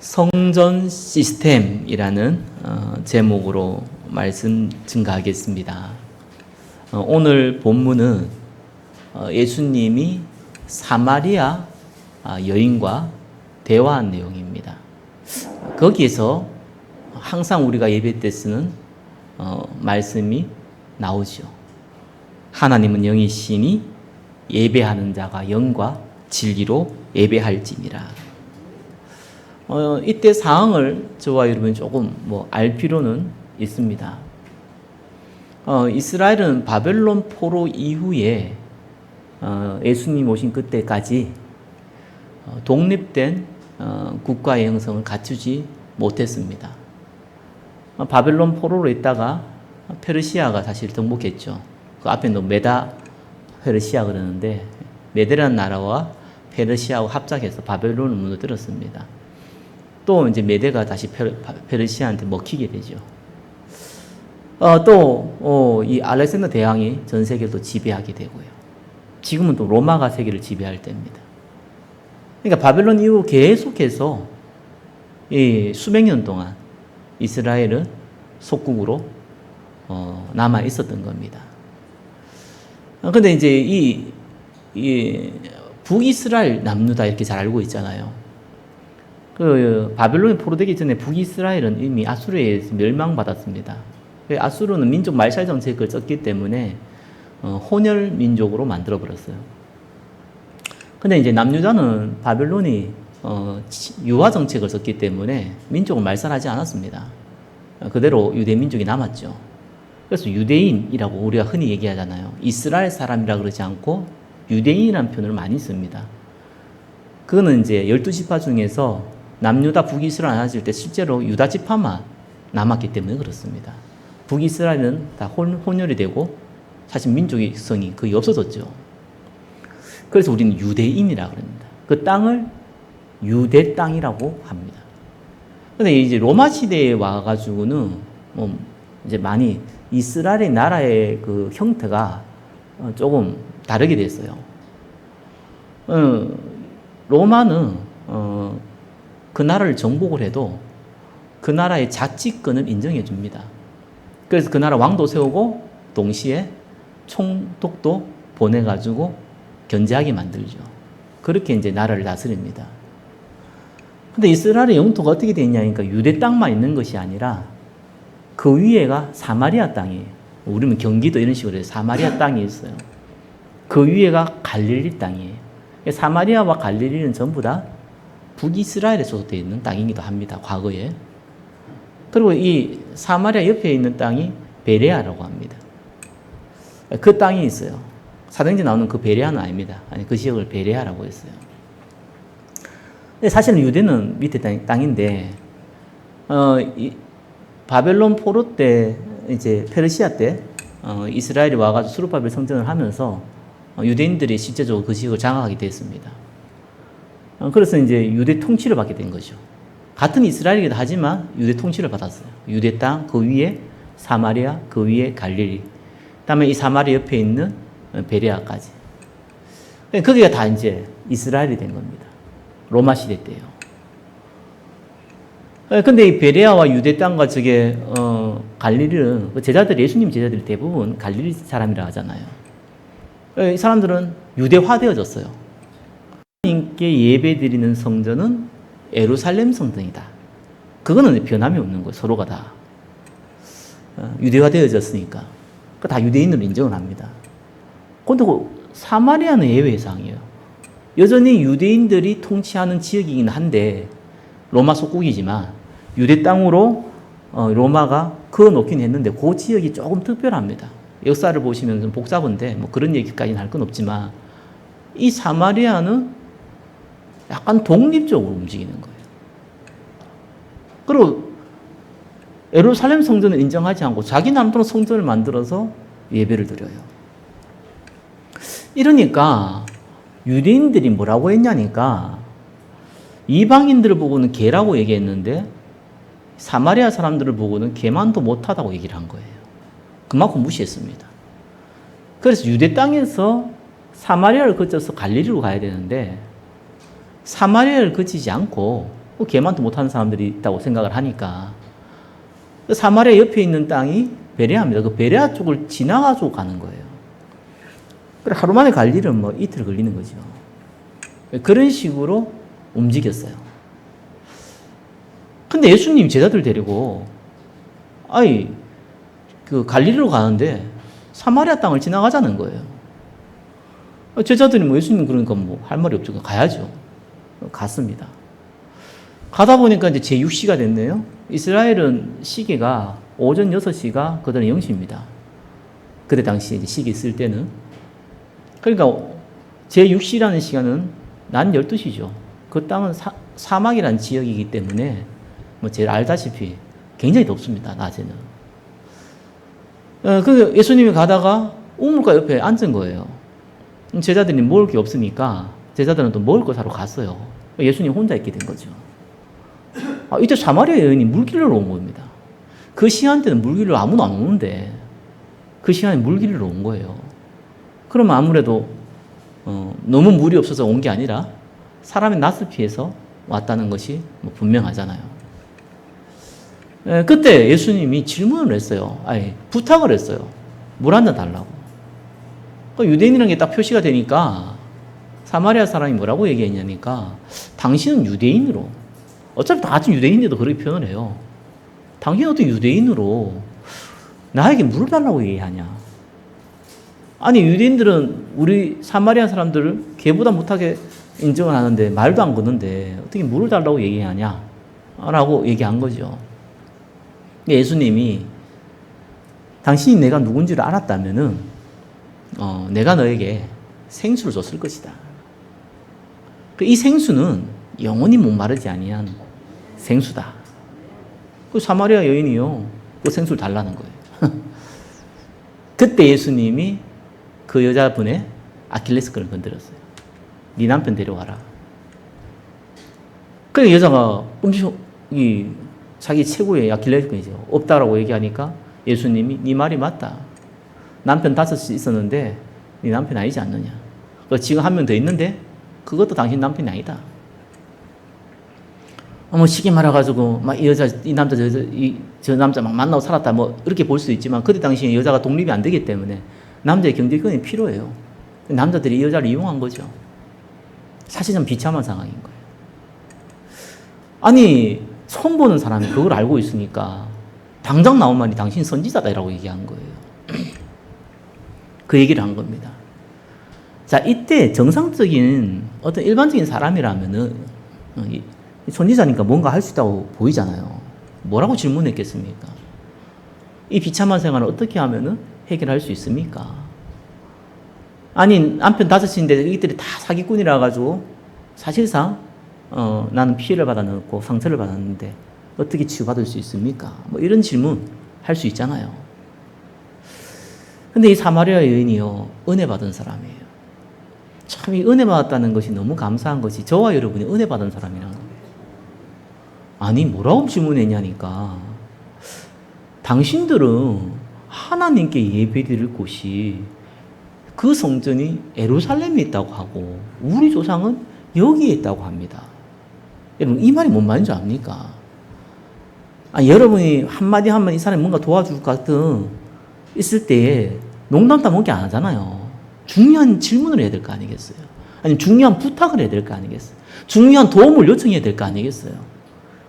성전 시스템이라는 제목으로 말씀 증가하겠습니다. 오늘 본문은 예수님이 사마리아 여인과 대화한 내용입니다. 거기에서 항상 우리가 예배 때 쓰는 말씀이 나오죠. 하나님은 영이시니 예배하는 자가 영과 진리로 예배할지니라. 이때 상황을 저와 여러분이 조금 알 필요는 있습니다. 이스라엘은 바벨론 포로 이후에 예수님 오신 그때까지 독립된 국가의 형성을 갖추지 못했습니다. 바벨론 포로로 있다가 페르시아가 사실 등복했죠. 그 앞에는 메다 페르시아 그러는데 메데라는 나라와 페르시아하고 합작해서 바벨론을 무너뜨렸습니다. 또 이제 메데가 다시 페르시아한테 먹히게 되죠. 또 이 알렉산더 대왕이 전 세계를 또 지배하게 되고요. 지금은 또 로마가 세계를 지배할 때입니다. 그러니까 바벨론 이후 계속해서 수백 년 동안 이스라엘은 속국으로 남아 있었던 겁니다. 그런데 이제 이 북이스라엘 남유다 이렇게 잘 알고 있잖아요. 바벨론이 포로되기 전에 북이스라엘은 이미 아수르에 의해서 멸망받았습니다. 아수르는 민족 말살 정책을 썼기 때문에 혼혈 민족으로 만들어버렸어요. 근데 이제 남유다는 바벨론이 유화 정책을 썼기 때문에 민족을 말살하지 않았습니다. 그대로 유대 민족이 남았죠. 그래서 유대인이라고 우리가 흔히 얘기하잖아요. 이스라엘 사람이라 그러지 않고 유대인이라는 표현을 많이 씁니다. 그거는 이제 12지파 중에서 남유다 북이스라엘 나눠질 때 실제로 유다 지파만 남았기 때문에 그렇습니다. 북이스라엘은 다 혼혈이 되고 사실 민족성이 거의 없어졌죠. 그래서 우리는 유대인이라고 합니다. 그 땅을 유대 땅이라고 합니다. 근데 이제 로마 시대에 와가지고는 이제 많이 이스라엘의 나라의 그 형태가 조금 다르게 됐어요. 로마는 그 나라를 정복을 해도 그 나라의 자치권을 인정해 줍니다. 그래서 그 나라 왕도 세우고 동시에 총독도 보내가지고 견제하게 만들죠. 그렇게 이제 나라를 다스립니다. 근데 이스라엘의 영토가 어떻게 되어 있냐니까 유대 땅만 있는 것이 아니라 그 위에가 사마리아 땅이에요. 우리는 경기도 이런 식으로 해서 사마리아 땅이 있어요. 그 위에가 갈릴리 땅이에요. 사마리아와 갈릴리는 전부 다 북이스라엘에 소속되어 있는 땅이기도 합니다. 과거에. 그리고 이 사마리아 옆에 있는 땅이 베레아라고 합니다. 그 땅이 있어요. 사도행전에 나오는 그 베레아는 아닙니다. 아니, 그 지역을 베레아라고 했어요. 근데 사실은 유대는 밑에 땅인데 바벨론 포로 때 이제 페르시아 때 이스라엘이 와가지고 수르바벨 성전을 하면서 유대인들이 실제적으로 그 지역을 장악하게 됐습니다. 그래서 이제 유대 통치를 받게 된 거죠. 같은 이스라엘이기도 하지만 유대 통치를 받았어요. 유대 땅, 그 위에 사마리아, 그 위에 갈릴리. 그다음에 이 사마리아 옆에 있는 베레아까지. 거기가 다 이제 이스라엘이 된 겁니다. 로마 시대 때요. 근데 이 베레아와 유대 땅과 저게 갈릴리는 제자들이 예수님 제자들이 대부분 갈릴리 사람이라 하잖아요. 이 사람들은 유대화되어졌어요. 하나님께 예배드리는 성전은 예루살렘 성전이다. 그거는 변함이 없는 거예요. 서로가 다 유대화되어졌으니까 다 유대인으로 인정을 합니다. 그런데 사마리아는 예외 사항이에요. 여전히 유대인들이 통치하는 지역이긴 한데 로마 속국이지만 유대 땅으로 로마가 그어놓긴 했는데 그 지역이 조금 특별합니다. 역사를 보시면 좀 복잡한데 그런 얘기까지는 할 건 없지만 이 사마리아는 약간 독립적으로 움직이는 거예요. 그리고 예루살렘 성전을 인정하지 않고 자기 나름대로 성전을 만들어서 예배를 드려요. 이러니까 유대인들이 뭐라고 했냐니까 이방인들을 보고는 개라고 얘기했는데 사마리아 사람들을 보고는 개만도 못하다고 얘기를 한 거예요. 그만큼 무시했습니다. 그래서 유대 땅에서 사마리아를 거쳐서 갈릴리로 가야 되는데 사마리아를 거치지 않고 개만도 못하는 사람들이 있다고 생각을 하니까 사마리아 옆에 있는 땅이 베레아입니다. 그 베레아 쪽을 지나가지고 가는 거예요. 그래 하루 만에 갈 일은 뭐 이틀 걸리는 거죠. 그런 식으로 움직였어요. 근데 예수님 제자들 데리고 그 갈릴리로 가는데 사마리아 땅을 지나가자는 거예요. 제자들이 뭐 예수님 그러니까 뭐 할 말이 없죠. 가야죠. 갔습니다. 가다 보니까 이제 제6시가 됐네요. 이스라엘은 시계가 오전 6시가 그들은 0시입니다. 그때 당시 이제 시계 쓸 때는. 그러니까 제6시라는 시간은 낮 12시죠. 그 땅은 사막이라는 지역이기 때문에 뭐 제일 알다시피 굉장히 덥습니다. 낮에는. 그 예수님이 가다가 우물가 옆에 앉은 거예요. 제자들이 먹을 게 없으니까 제자들은 또 먹을 거 사러 갔어요. 예수님 혼자 있게 된 거죠. 이때 사마리아 여인이 물길로 온 겁니다. 그 시간대는 물길로 아무도 안 오는데 그 시간에 물길로 온 거예요. 그러면 아무래도 너무 물이 없어서 온 게 아니라 사람의 낯을 피해서 왔다는 것이 뭐 분명하잖아요. 그때 예수님이 질문을 했어요. 부탁을 했어요. 물 한 잔 달라고. 유대인이라는 게 딱 표시가 되니까 사마리아 사람이 뭐라고 얘기했냐니까 당신은 유대인으로 어차피 다 같은 유대인인데도 그렇게 표현을 해요. 당신은 어떻게 유대인으로 나에게 물을 달라고 얘기하냐. 아니 유대인들은 우리 사마리아 사람들을 개보다 못하게 인정을 하는데 말도 안 거는데 어떻게 물을 달라고 얘기하냐 라고 얘기한 거죠. 예수님이 당신이 내가 누군지를 알았다면은 내가 너에게 생수를 줬을 것이다. 이 생수는 영원히 목마르지 아니한 생수다. 그 사마리아 여인이요. 그 생수를 달라는 거예요. 그때 예수님이 그 여자분의 아킬레스건을 건드렸어요. 네 남편 데려와라. 그 여자가 자기 최고의 아킬레스건이죠. 없다라고 얘기하니까 예수님이 네 말이 맞다. 남편 5이 있었는데 네 남편 아니지 않느냐. 지금 한 명 더 있는데 그것도 당신 남편이 아니다. 쉽게 말해가지고 막 이 여자 이 남자 저 남자 막 만나고 살았다 뭐 이렇게 볼 수 있지만 그때 당시에 여자가 독립이 안 되기 때문에 남자의 경제권이 필요해요. 남자들이 이 여자를 이용한 거죠. 사실 좀 비참한 상황인 거예요. 아니 처음 보는 사람이 그걸 알고 있으니까 당장 나온 말이 당신 선지자다라고 얘기한 거예요. 그 얘기를 한 겁니다. 자, 이때 정상적인 어떤 일반적인 사람이라면은 선지자니까 뭔가 할 수 있다고 보이잖아요. 뭐라고 질문했겠습니까? 이 비참한 생활을 어떻게 하면은 해결할 수 있습니까? 아니 남편 5인데 이들이 다 사기꾼이라 가지고 사실상 나는 피해를 받았고 상처를 받았는데 어떻게 치유받을 수 있습니까? 뭐 이런 질문 할 수 있잖아요. 근데 이 사마리아 여인이요 은혜 받은 사람이에요. 참 이 은혜 받았다는 것이 너무 감사한 것이 저와 여러분이 은혜 받은 사람이라는 거예요. 아니 뭐라고 질문했냐니까 당신들은 하나님께 예배드릴 곳이 그 성전이 예루살렘에 있다고 하고 우리 조상은 여기에 있다고 합니다. 여러분 이 말이 뭔 말인지 압니까? 여러분이 한마디 하면 이 사람이 뭔가 도와줄 것 같은 있을 때에 농담 따먹기 안 하잖아요. 중요한 질문을 해야 될 거 아니겠어요? 아니 중요한 부탁을 해야 될 거 아니겠어요? 중요한 도움을 요청해야 될 거 아니겠어요?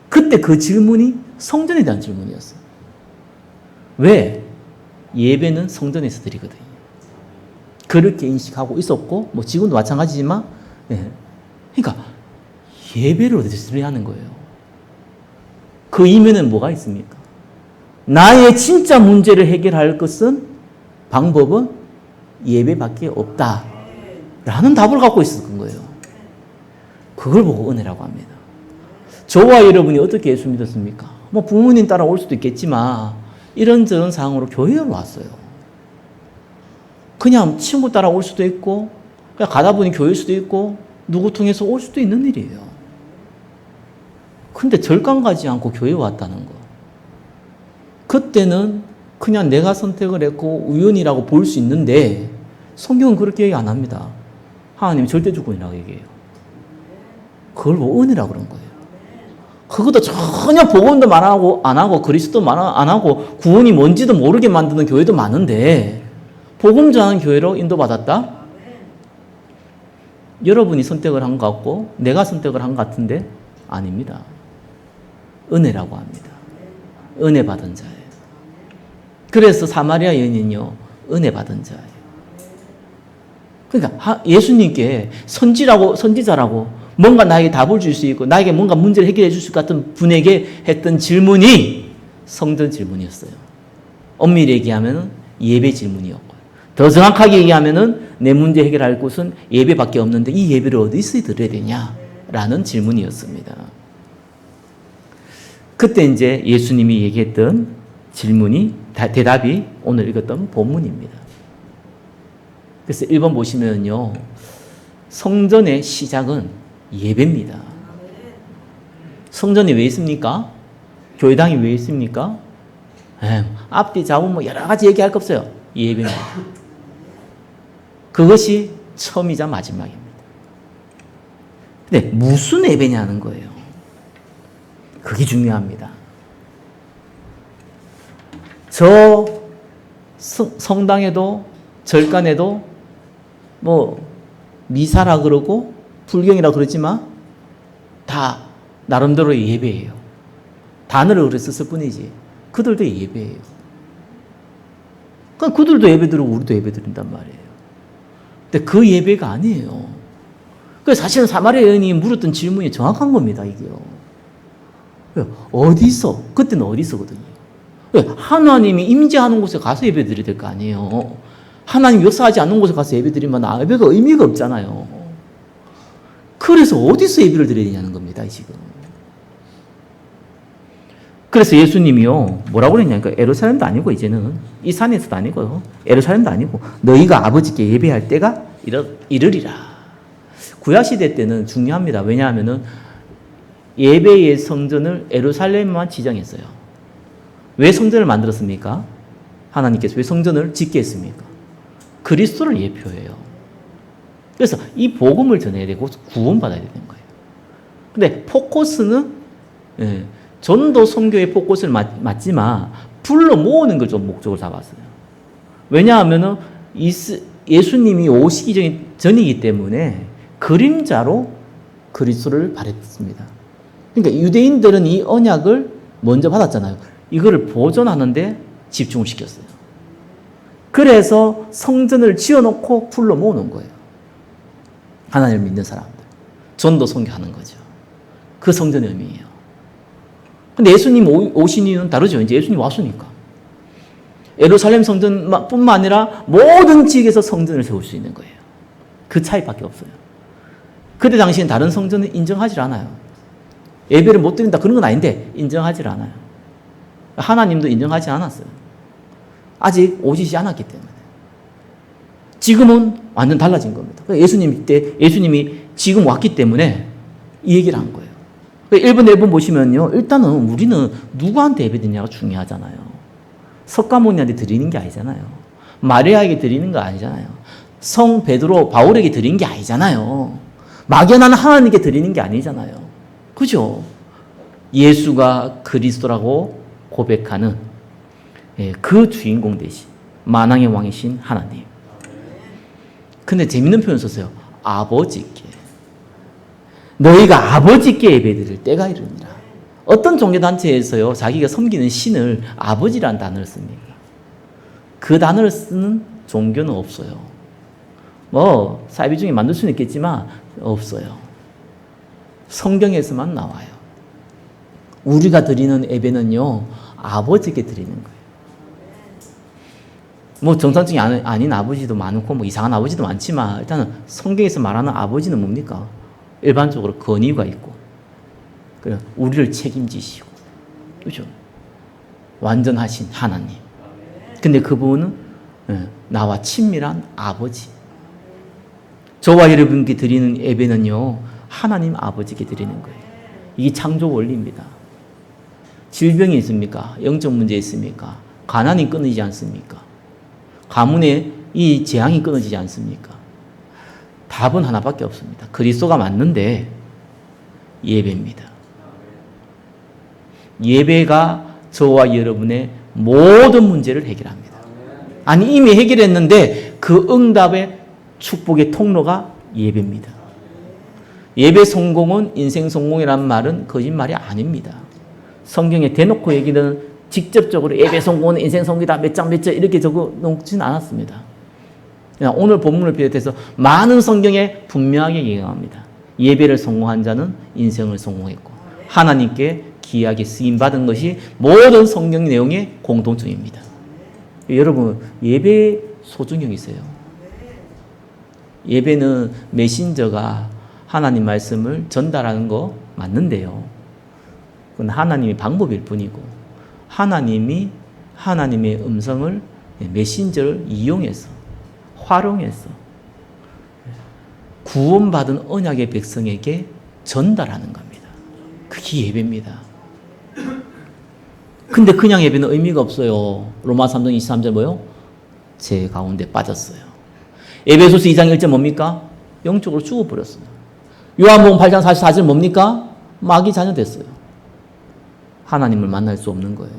그때 그 질문이 성전에 대한 질문이었어요. 왜? 예배는 성전에서 드리거든요. 그렇게 인식하고 있었고 뭐 지금도 마찬가지지만 그러니까 예배를 어디서 드려야 하는 거예요. 그 이면에는 뭐가 있습니까? 나의 진짜 문제를 해결할 것은 방법은 예배밖에 없다 라는 답을 갖고 있었던 거예요. 그걸 보고 은혜라고 합니다. 저와 여러분이 어떻게 예수 믿었습니까? 뭐 부모님 따라 올 수도 있겠지만 이런저런 상황으로 교회에 왔어요. 그냥 친구 따라 올 수도 있고 그냥 가다 보니 교회일 수도 있고 누구 통해서 올 수도 있는 일이에요. 근데 절간 가지 않고 교회에 왔다는 거. 그때는 그냥 내가 선택을 했고 우연이라고 볼 수 있는데 성경은 그렇게 얘기 안 합니다. 하나님이 절대주권이라고 얘기해요. 그걸 보고 은혜라고 그런 거예요. 그것도 전혀 복음도 안 하고 그리스도 안 하고 구원이 뭔지도 모르게 만드는 교회도 많은데 복음 전하는 교회로 인도받았다? 여러분이 선택을 한 것 같고 내가 선택을 한 것 같은데 아닙니다. 은혜라고 합니다. 은혜 받은 자예요. 그래서 사마리아 여인은요, 은혜 받은 자예요. 그러니까 예수님께 선지자라고 뭔가 나에게 답을 줄 수 있고 나에게 뭔가 문제를 해결해 줄 수 같은 분에게 했던 질문이 성전 질문이었어요. 엄밀히 얘기하면 예배 질문이었고요. 더 정확하게 얘기하면 내 문제 해결할 곳은 예배밖에 없는데 이 예배를 어디서 드려야 되냐라는 질문이었습니다. 그때 이제 예수님이 얘기했던 대답이 오늘 읽었던 본문입니다. 그래서 1번 보시면요, 성전의 시작은 예배입니다. 성전이 왜 있습니까? 교회당이 왜 있습니까? 앞뒤 좌우 여러 가지 얘기할 거 없어요. 예배입니다. 그것이 처음이자 마지막입니다. 근데 무슨 예배냐는 거예요. 그게 중요합니다. 저 성당에도 절간에도 미사라 그러고 불경이라 그러지만 다 나름대로의 예배예요. 단어를 그래 썼을 뿐이지 그들도 예배예요. 그러니까 그들도 예배드리고 우리도 예배드린단 말이에요. 근데 그 예배가 아니에요. 그래서 사실은 사마리아 여인이 물었던 질문이 정확한 겁니다. 이게요. 어디서? 그때는 어디서거든요. 하나님이 임재하는 곳에 가서 예배드려야 될 거 아니에요. 하나님 역사하지 않는 곳에 가서 예배드리면 예배가 의미가 없잖아요. 그래서 어디서 예배를 드려야 되냐는 겁니다. 지금. 그래서 예수님이요 뭐라고 그랬냐니까 예루살렘도 아니고 이제는 이 산에서도 아니고요 예루살렘도 아니고 너희가 아버지께 예배할 때가 이르리라. 구약시대 때는 중요합니다. 왜냐하면 예배의 성전을 예루살렘만 지정했어요. 왜 성전을 만들었습니까? 하나님께서 왜 성전을 짓게 했습니까? 그리스도를 예표해요. 그래서 이 복음을 전해야 되고 구원받아야 되는 거예요. 근데 포커스는 전도 선교의 포커스를 맞지만 불러 모으는 걸 좀 목적으로 잡았어요. 왜냐하면 예수님이 오시기 전이기 때문에 그림자로 그리스도를 발했습니다. 그러니까 유대인들은 이 언약을 먼저 받았잖아요. 이거를 보존하는데 집중을 시켰어요. 그래서 성전을 지어놓고 불러 모으는 거예요. 하나님을 믿는 사람들. 전도 선교하는 거죠. 그 성전의 의미예요. 근데 예수님 오신 이유는 다르죠. 이제 예수님 왔으니까. 예루살렘 성전뿐만 아니라 모든 지역에서 성전을 세울 수 있는 거예요. 그 차이밖에 없어요. 그때 당시엔 다른 성전을 인정하지 않아요. 예배를 못 드린다 그런 건 아닌데 인정하지 않아요. 하나님도 인정하지 않았어요. 아직 오시지 않았기 때문에. 지금은 완전 달라진 겁니다. 예수님이 지금 왔기 때문에 이 얘기를 한 거예요. 1번, 1번 보시면요. 일단은 우리는 누구한테 예배드리냐가 중요하잖아요. 석가모니한테 드리는 게 아니잖아요. 마리아에게 드리는 거 아니잖아요. 성 베드로, 바울에게 드리는 게 아니잖아요. 막연한 하나님께 드리는 게 아니잖아요. 그죠? 예수가 그리스도라고 고백하는 그 주인공 되신 만왕의 왕이신 하나님. 근데 재밌는 표현 썼어요. 아버지께. 너희가 아버지께 예배드릴 때가 이르니라. 어떤 종교단체에서요, 자기가 섬기는 신을 아버지라는 단어를 씁니다. 그 단어를 쓰는 종교는 없어요. 사이비 중에 만들 수는 있겠지만, 없어요. 성경에서만 나와요. 우리가 드리는 예배는요, 아버지께 드리는 거예요. 정상적이 아닌 아버지도 많고, 이상한 아버지도 많지만, 일단은 성경에서 말하는 아버지는 뭡니까? 일반적으로 권위가 있고, 우리를 책임지시고, 그죠? 완전하신 하나님. 근데 그분은 나와 친밀한 아버지. 저와 여러분께 드리는 예배는요, 하나님 아버지께 드리는 거예요. 이게 창조 원리입니다. 질병이 있습니까? 영적 문제 있습니까? 가난이 끊이지 않습니까? 가문에 이 재앙이 끊어지지 않습니까? 답은 하나밖에 없습니다. 그리스도가 맞는데 예배입니다. 예배가 저와 여러분의 모든 문제를 해결합니다. 아니, 이미 해결했는데 그 응답의 축복의 통로가 예배입니다. 예배 성공은 인생 성공이란 말은 거짓말이 아닙니다. 성경에 대놓고 얘기는 직접적으로 예배 성공은 인생 성공이다 몇 장 몇 절 이렇게 적어 놓진 않았습니다. 오늘 본문을 비롯해서 많은 성경에 분명하게 얘기합니다. 예배를 성공한 자는 인생을 성공했고 하나님께 귀하게 쓰임받은 것이 모든 성경 내용의 공통점입니다. 여러분, 예배 소중형이세요. 예배는 메신저가 하나님 말씀을 전달하는 거 맞는데요. 그건 하나님의 방법일 뿐이고 하나님이 하나님의 음성을 메신저를 이용해서 활용해서 구원받은 언약의 백성에게 전달하는 겁니다. 그게 예배입니다. 근데 그냥 예배는 의미가 없어요. 로마 3장 23절 뭐요? 제 가운데 빠졌어요. 에베소서 2장 1절 뭡니까? 영적으로 죽어버렸어요. 요한복음 8장 44절 뭡니까? 마귀 자녀 됐어요. 하나님을 만날 수 없는 거예요.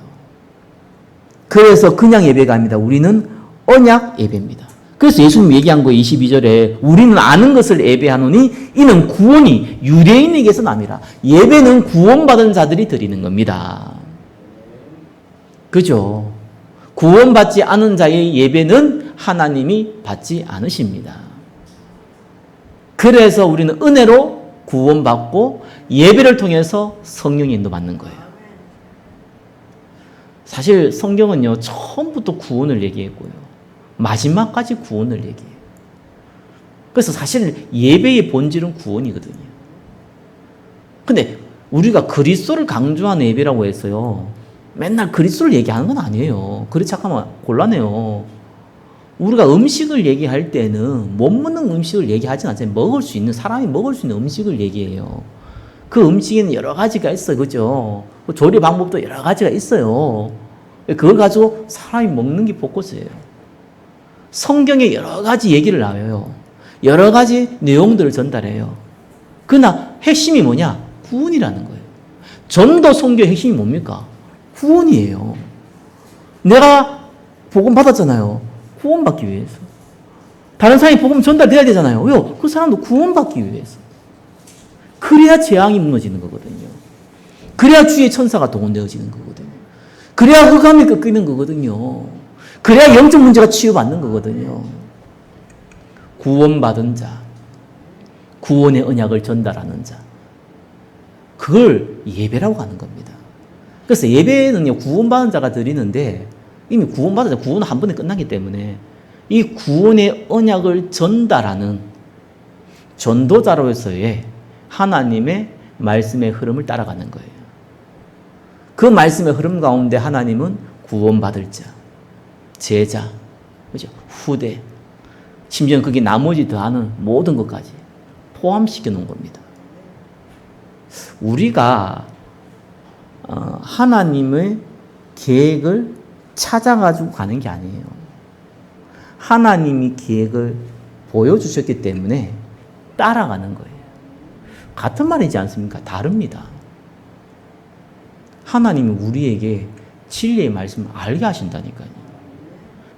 그래서 그냥 예배가 아닙니다. 우리는 언약 예배입니다. 그래서 예수님 얘기한 거 22절에 우리는 아는 것을 예배하노니 이는 구원이 유대인에게서 아니라 예배는 구원받은 자들이 드리는 겁니다. 그죠? 구원받지 않은 자의 예배는 하나님이 받지 않으십니다. 그래서 우리는 은혜로 구원받고 예배를 통해서 성령의 인도받는 거예요. 사실 성경은요, 처음부터 구원을 얘기했고요. 마지막까지 구원을 얘기해요. 그래서 사실 예배의 본질은 구원이거든요. 근데 우리가 그리스도를 강조하는 예배라고 해서요, 맨날 그리스도를 얘기하는 건 아니에요. 그렇지 않으면 곤란해요. 우리가 음식을 얘기할 때는 못 먹는 음식을 얘기하지 않잖아요. 먹을 수 있는, 사람이 먹을 수 있는 음식을 얘기해요. 그 음식에는 여러 가지가 있어요. 그죠? 조리 방법도 여러 가지가 있어요. 그걸 가지고 사람이 먹는 게 포커스예요. 성경에 여러 가지 얘기를 나와요. 여러 가지 내용들을 전달해요. 그러나 핵심이 뭐냐? 구원이라는 거예요. 전도 선교의 핵심이 뭡니까? 구원이에요. 내가 복음 받았잖아요. 구원받기 위해서. 다른 사람이 복음 전달돼야 되잖아요. 왜요? 그 사람도 구원받기 위해서. 그래야 재앙이 무너지는 거거든요. 그래야 주의 천사가 동원되어지는 거거든요. 그래야 흑암이 꺾이는 거거든요. 그래야 영적 문제가 치유받는 거거든요. 구원받은 자, 구원의 언약을 전달하는 자, 그걸 예배라고 하는 겁니다. 그래서 예배는요, 구원받은 자가 드리는데 이미 구원받은 자, 구원은 한 번에 끝나기 때문에 이 구원의 언약을 전달하는 전도자로서의 하나님의 말씀의 흐름을 따라가는 거예요. 그 말씀의 흐름 가운데 하나님은 구원받을 자, 제자, 그죠? 후대, 심지어는 그게 나머지 더하는 모든 것까지 포함시켜 놓은 겁니다. 우리가 하나님의 계획을 찾아가지고 가는 게 아니에요. 하나님이 계획을 보여주셨기 때문에 따라가는 거예요. 같은 말이지 않습니까? 다릅니다. 하나님이 우리에게 진리의 말씀을 알게 하신다니까요.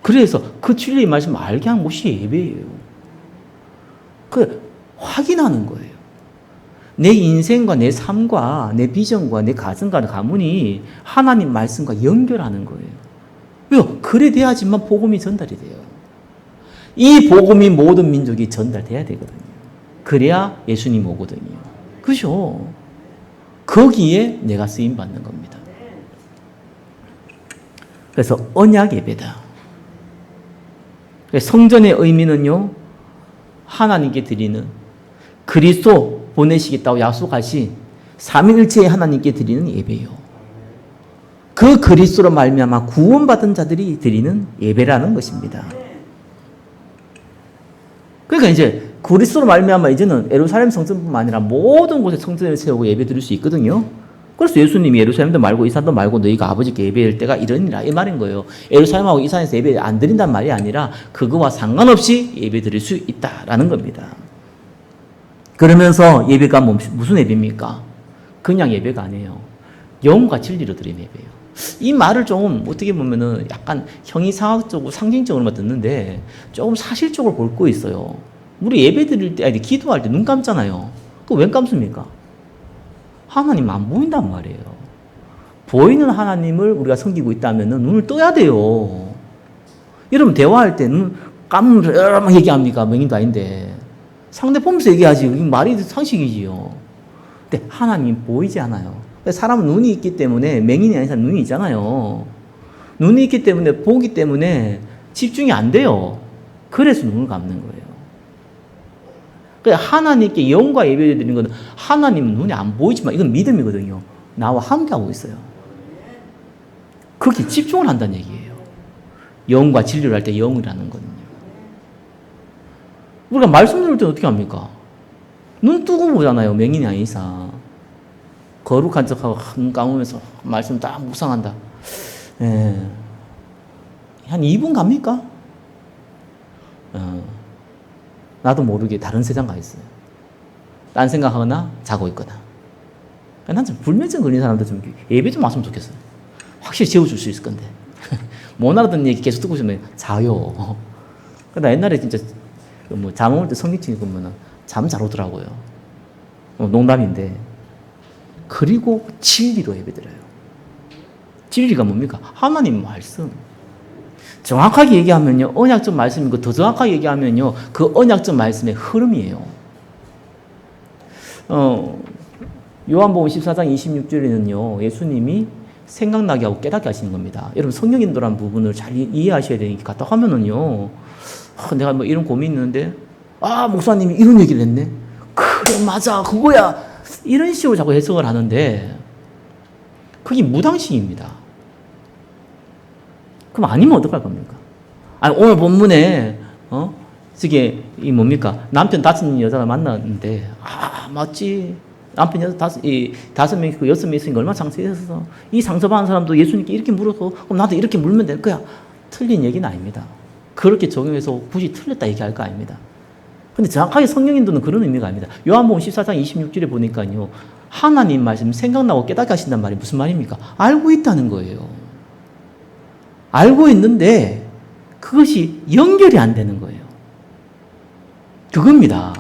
그래서 그 진리의 말씀을 알게 한 것이 예배예요. 그 확인하는 거예요. 내 인생과 내 삶과 내 비전과 내 가정과 가문이 하나님 말씀과 연결하는 거예요. 왜요? 그래 돼야지만 복음이 전달이 돼요. 이 복음이 모든 민족이 전달돼야 되거든요. 그래야 예수님 오거든요. 그죠? 거기에 내가 쓰임받는 겁니다. 그래서 언약 예배다. 성전의 의미는요, 하나님께 드리는 그리스도 보내시겠다고 약속하신 삼위일체의 하나님께 드리는 예배요. 그 그리스도로 말미암아 구원받은 자들이 드리는 예배라는 것입니다. 그러니까 이제 그리스도로 말미암아 이제는 예루살렘 성전뿐만 아니라 모든 곳에 성전을 세우고 예배 드릴 수 있거든요. 그래서 예수님이 예루살렘도 말고 이 산도 말고 너희가 아버지께 예배할 때가 이러니라 이 말인 거예요. 예루살렘하고 이 산에서 예배 안 드린단 말이 아니라 그거와 상관없이 예배 드릴 수 있다라는 겁니다. 그러면서 예배가 무슨 예배입니까? 그냥 예배가 아니에요. 영과 진리로 드리는 예배예요. 이 말을 좀 어떻게 보면은 약간 형이상학적으로 상징적으로만 듣는데 조금 사실적으로 볼 거 있어요. 우리 예배 드릴 때, 아니, 기도할 때 눈 감잖아요. 그거 왜 감습니까? 하나님 안 보인단 말이에요. 보이는 하나님을 우리가 섬기고 있다면 눈을 떠야 돼요. 여러분, 대화할 때 눈 감으면서 여러 얘기합니까? 맹인도 아닌데. 상대 보면서 얘기하지. 말이 상식이지요. 근데 하나님 보이지 않아요. 사람은 눈이 있기 때문에, 맹인이 아닌 사람 눈이 있잖아요. 눈이 있기 때문에, 보기 때문에 집중이 안 돼요. 그래서 눈을 감는 거예요. 하나님께 영과 예배를 드리는 것은 하나님은 눈에 안 보이지만 이건 믿음이거든요. 나와 함께하고 있어요. 그렇게 집중을 한다는 얘기예요. 영과 진리를 할 때 영이라는 거는요. 우리가 말씀 들을 때 어떻게 합니까? 눈 뜨고 보잖아요. 맹인이 아닌 이상. 거룩한 척하고 눈 감으면서 말씀 딱 묵상한다. 예. 한 2분 갑니까? 나도 모르게 다른 세상 가 있어요. 딴 생각하거나 자고 있거나. 난 좀 불면증 걸린 사람들 좀 예배 좀 왔으면 좋겠어요. 확실히 재워줄 수 있을 건데. 못 알아듣는 얘기 계속 듣고 있으면 자요. 나 옛날에 진짜 잠 올 때 성경책 읽으면 잠 잘 오더라고요. 농담인데. 그리고 진리로 예배드려요. 진리가 뭡니까? 하나님 말씀. 정확하게 얘기하면요, 언약적 말씀이고, 더 정확하게 얘기하면요, 그 언약적 말씀의 흐름이에요. 요한복음 14장 26절에는요, 예수님이 생각나게 하고 깨닫게 하시는 겁니다. 여러분, 성령 인도라는 부분을 잘 이해하셔야 되니까, 딱 하면은요, 내가 뭐 이런 고민이 있는데, 목사님이 이런 얘기를 했네? 그래, 맞아, 그거야! 이런 식으로 자꾸 해석을 하는데, 그게 무당식입니다. 그럼 아니면 어떡할 겁니까? 아니, 오늘 본문에, 저게, 이 뭡니까? 남편 5 여자가 만났는데, 맞지. 남편 5 명 있고 6명 있으니까 얼마나 상처였어. 이 상처받은 사람도 예수님께 이렇게 물어서, 그럼 나도 이렇게 물면 될 거야. 틀린 얘기는 아닙니다. 그렇게 적용해서 굳이 틀렸다 얘기할 거 아닙니다. 근데 정확하게 성령 인도는 그런 의미가 아닙니다. 요한복음 14장 26절에 보니까요, 하나님 말씀 생각나고 깨닫게 하신단 말이 무슨 말입니까? 알고 있다는 거예요. 알고 있는데 그것이 연결이 안 되는 거예요. 그겁니다.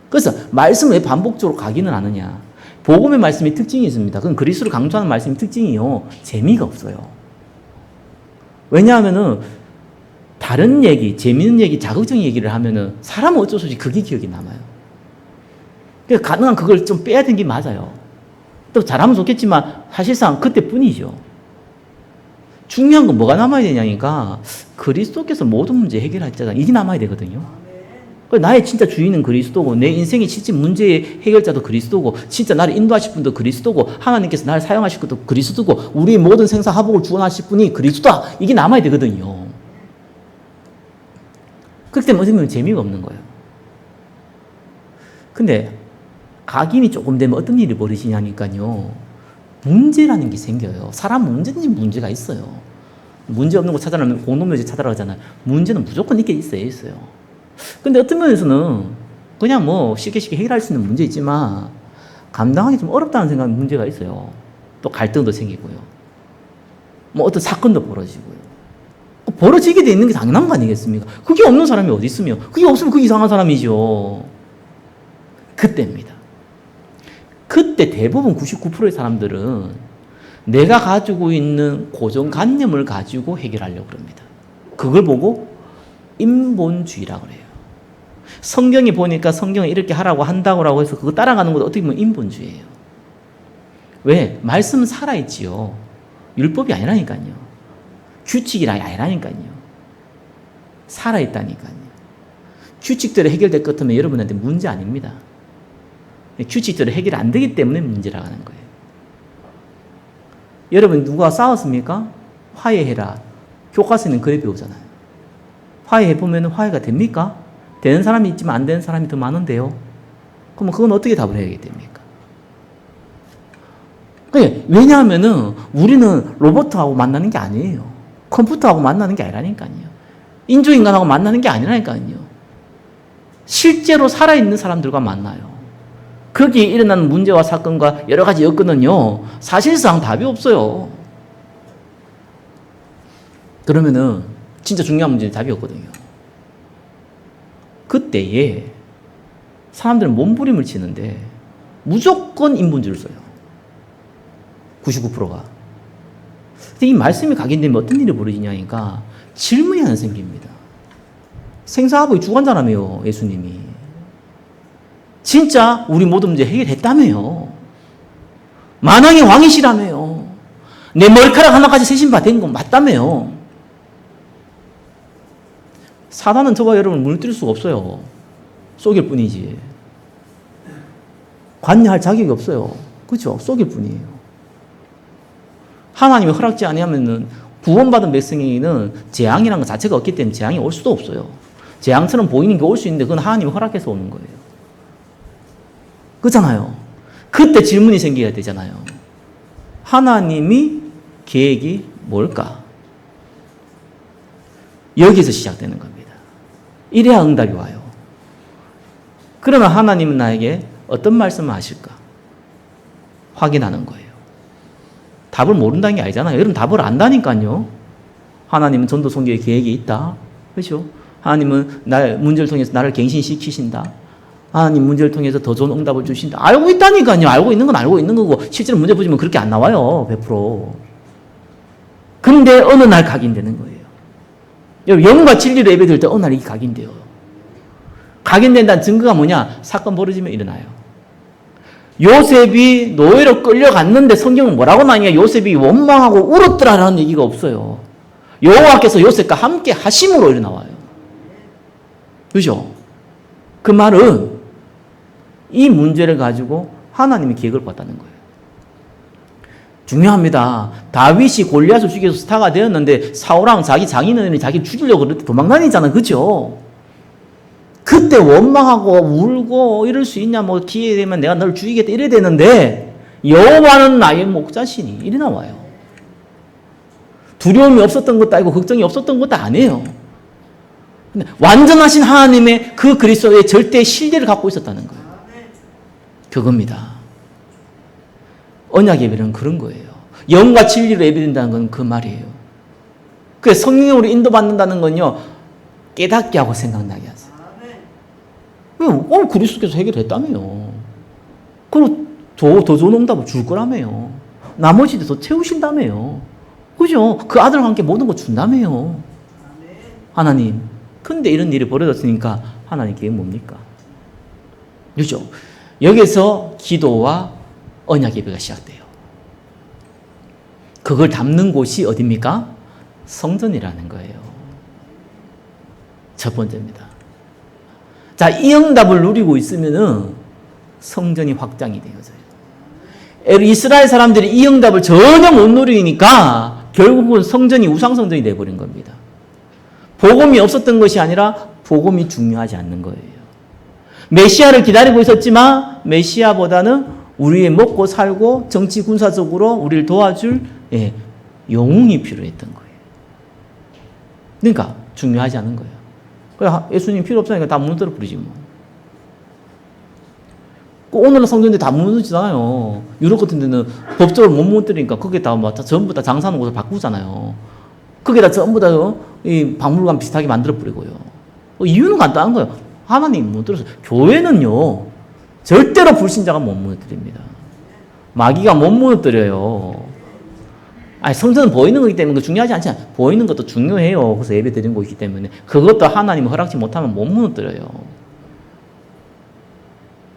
그래서 말씀을 왜 반복적으로 가기는 하느냐. 복음의 말씀의 특징이 있습니다. 그건 그리스도를 강조하는 말씀의 특징이요, 재미가 없어요. 왜냐하면은 다른 얘기, 재미있는 얘기, 자극적인 얘기를 하면은 사람은 어쩔 수 없이 그게 기억이 남아요. 그러니까 가능한 그걸 좀 빼야 되는 게 맞아요. 또 잘하면 좋겠지만 사실상 그때뿐이죠. 중요한 건 뭐가 남아야 되냐니까, 그리스도께서 모든 문제 해결하셨잖아요. 이게 남아야 되거든요. 나의 진짜 주인은 그리스도고, 내 인생의 실제 문제의 해결자도 그리스도고, 진짜 나를 인도하실 분도 그리스도고, 하나님께서 나를 사용하실 것도 그리스도고, 우리의 모든 생사 화복을 주관하실 분이 그리스도다. 이게 남아야 되거든요. 그렇기 때문에 어떻게 보면 재미가 없는 거예요. 근데 각인이 조금 되면 어떤 일이 벌어지냐니까요, 문제라는 게 생겨요. 사람 문제는 문제가 있어요. 문제 없는 거 찾아라면 공동묘지 찾아라 하잖아요. 문제는 무조건 있어요. 근데 어떤 면에서는 그냥 뭐 쉽게 해결할 수 있는 문제 있지만 감당하기 좀 어렵다는 생각은 문제가 있어요. 또 갈등도 생기고요. 뭐 어떤 사건도 벌어지고요. 벌어지게 돼 있는 게 당연한 거 아니겠습니까? 그게 없는 사람이 어디 있으며, 그게 없으면 그 이상한 사람이죠. 그때입니다. 그때 대부분 99%의 사람들은 내가 가지고 있는 고정관념을 가지고 해결하려고 합니다. 그걸 보고 인본주의라고 해요. 성경에 보니까 성경에 이렇게 하라고 한다고 해서 그거 따라가는 것도 어떻게 보면 인본주의예요. 왜? 말씀은 살아있지요. 율법이 아니라니까요. 규칙이 아니라니까요. 살아있다니까요. 규칙대로 해결될 것 같으면 여러분한테 문제 아닙니다. 규칙대로 해결 안 되기 때문에 문제라고 하는 거예요. 여러분, 누가 싸웠습니까? 화해해라. 교과서에는 그래 배우잖아요. 화해해보면 화해가 됩니까? 되는 사람이 있지만 안 되는 사람이 더 많은데요. 그럼 그건 어떻게 답을 해야 됩니까? 왜냐하면은 우리는 로봇하고 만나는 게 아니에요. 컴퓨터하고 만나는 게 아니라니까요. 인조인간하고 만나는 게 아니라니까요. 실제로 살아있는 사람들과 만나요. 거기에 일어나는 문제와 사건과 여러 가지 여건은요, 사실상 답이 없어요. 그러면은 진짜 중요한 문제는 답이 없거든요. 그때에 사람들은 몸부림을 치는데 무조건 인본주의를 써요. 99%가. 근데 이 말씀이 각인되면 어떤 일이 벌어지냐니까 질문이 하나 생깁니다. 생사하복의 주관자라며요, 예수님이. 진짜 우리 모든 문제 해결했다며요. 만왕의 왕이시라며요. 내 머리카락 하나까지 세신 바 된 건 맞다며요. 사단은 저와 여러분을 무너뜨릴 수가 없어요. 속일 뿐이지. 관여할 자격이 없어요. 그렇죠? 속일 뿐이에요. 하나님이 허락지 아니하면은 구원받은 백성에게는 재앙이라는 것 자체가 없기 때문에 재앙이 올 수도 없어요. 재앙처럼 보이는 게 올 수 있는데 그건 하나님이 허락해서 오는 거예요. 그렇잖아요. 그때 질문이 생겨야 되잖아요. 하나님이 계획이 뭘까? 여기서 시작되는 겁니다. 이래야 응답이 와요. 그러면 하나님은 나에게 어떤 말씀을 하실까? 확인하는 거예요. 답을 모른다는 게 아니잖아요. 여러분 답을 안다니까요. 하나님은 전도 선교의 계획이 있다. 그렇죠? 하나님은 문제를 통해서 나를 갱신시키신다. 하나님 문제를 통해서 더 좋은 응답을 주신다. 알고 있다니까요. 알고 있는 건 알고 있는 거고 실제로 문제 보시면 그렇게 안 나와요. 100%. 근데 어느 날 각인되는 거예요. 여러분 영과 진리를 예배드릴 때 어느 날 이게 각인돼요. 각인된다는 증거가 뭐냐? 사건 벌어지면 일어나요. 요셉이 노예로 끌려갔는데 성경은 뭐라고 나냐? 요셉이 원망하고 울었더라라는 얘기가 없어요. 여호와께서 요셉과 함께 하심으로 이렇게 나와요. 그죠? 그 말은 이 문제를 가지고 하나님이 계획을 봤다는 거예요. 중요합니다. 다윗이 골리앗을 죽여서 스타가 되었는데 사울왕 자기 장인어른이 자기를 죽이려고 그렇게 도망다니잖아요. 그죠? 그때 원망하고 울고 이럴 수 있냐? 뭐 기회 되면 내가 너를 죽이겠다 이래야 되는데 여호와는 나의 목자시니 이래 나와요. 두려움이 없었던 것도 아니고 걱정이 없었던 것도 아니에요. 근데 완전하신 하나님의 그 그리스도의 절대 신뢰를 갖고 있었다는 거예요. 그겁니다. 언약 예배는 그런 거예요. 영과 진리로 예배된다는 건 그 말이에요. 그래서 성령으로 인도받는다는 건요, 깨닫게 하고 생각나게 하세요. 그리스도께서 해결했다며요. 그리고 더 좋은 응답을 줄 거라며요. 나머지도 더 채우신다며요. 그죠? 그 아들과 함께 모든 거 준다며요. 하나님. 근데 이런 일이 벌어졌으니까 하나님 계획 뭡니까? 그죠? 여기서 기도와 언약 예배가 시작돼요. 그걸 담는 곳이 어디입니까? 성전이라는 거예요. 첫 번째입니다. 자, 이 응답을 누리고 있으면은 성전이 확장이 되어져요. 이스라엘 사람들이 이 응답을 전혀 못 누리니까 결국은 성전이 우상성전이 되어버린 겁니다. 복음이 없었던 것이 아니라 복음이 중요하지 않는 거예요. 메시아를 기다리고 있었지만 메시아보다는 우리의 먹고 살고 정치 군사적으로 우리를 도와줄 영웅이 필요했던 거예요. 그러니까 중요하지 않은 거예요. 그래, 예수님 필요 없으니까 다 무너뜨려 버리지 뭐. 오늘은 성전들 다 무너지잖아요. 유럽 같은 데는 법적으로 못 무너뜨리니까 거기에다 전부 다 장사하는 곳을 바꾸잖아요. 거기에다 전부 다 이 박물관 비슷하게 만들어 버리고요. 이유는 간단한 거예요. 하나님 무너뜨려서. 교회는요, 절대로 불신자가 못 무너뜨립니다. 마귀가 못 무너뜨려요. 아니, 성전은 보이는 거기 때문에 중요하지 않잖아요. 보이는 것도 중요해요. 그래서 예배 드리는 거기 때문에. 그것도 하나님이 허락지 못하면 못 무너뜨려요.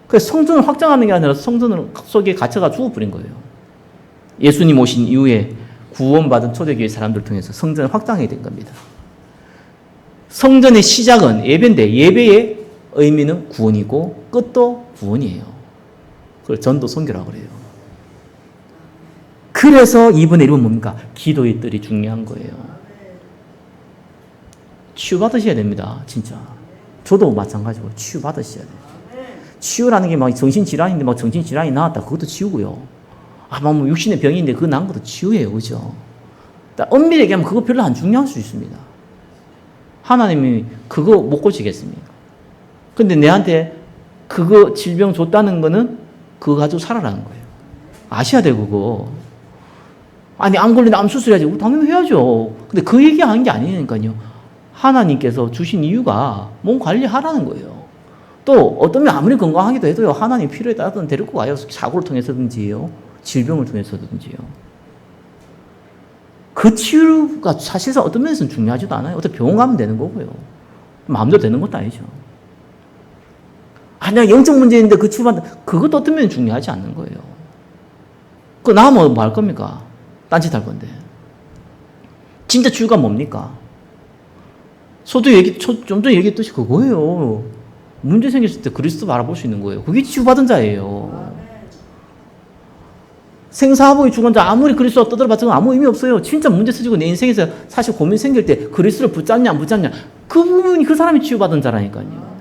그래서 성전을 확장하는 게 아니라 성전 속에 갇혀가 죽어버린 거예요. 예수님 오신 이후에 구원받은 초대교회 사람들 통해서 성전을 확장하게 된 겁니다. 성전의 시작은 예배인데 예배의 의미는 구원이고 끝도 구원이에요. 그걸 전도 선교라고 그래요. 그래서 이번에 이름은 뭡니까? 기도의 뜰이 중요한 거예요. 치유받으셔야 됩니다. 진짜. 저도 마찬가지고 치유받으셔야 돼요. 치유라는 게 막 정신질환인데 막 정신질환이 나왔다. 그것도 치유고요. 뭐 육신의 병인데 그거 난 것도 치유예요. 그죠? 엄밀히 얘기하면 그거 별로 안 중요할 수 있습니다. 하나님이 그거 못 고치겠습니까? 근데 내한테 그거 질병 줬다는 거는 그거 가지고 살아라는 거예요. 아셔야 돼, 그거. 아니, 안 걸리면 암 수술해야지. 당연히 해야죠. 근데 그 얘기하는 게 아니니까요. 하나님께서 주신 이유가 몸 관리하라는 거예요. 또 어떤 면 아무리 건강하기도 해도요. 하나님 필요에 따라서는 데리고 와요. 사고를 통해서든지요. 질병을 통해서든지요. 그 치유가 사실상 어떤 면에서는 중요하지도 않아요. 어떻게 병원 가면 되는 거고요. 마음대로 되는 것도 아니죠. 그냥 영적 문제인데 그 치유받는, 그것도 어떤 면은 중요하지 않는 거예요. 그거 나면 뭐 할 겁니까? 딴짓 할 건데. 진짜 치유가 뭡니까? 좀 전에 얘기했듯이 그거예요. 문제 생겼을 때 그리스도 바라볼 수 있는 거예요. 그게 치유받은 자예요. 생사하복이 죽은 자 아무리 그리스도가 떠들어봤자 아무 의미 없어요. 진짜 문제 쓰지고 내 인생에서 사실 고민 생길 때 그리스도를 붙잡냐 안 붙잡냐 그 부분이 그 사람이 치유받은 자라니까요.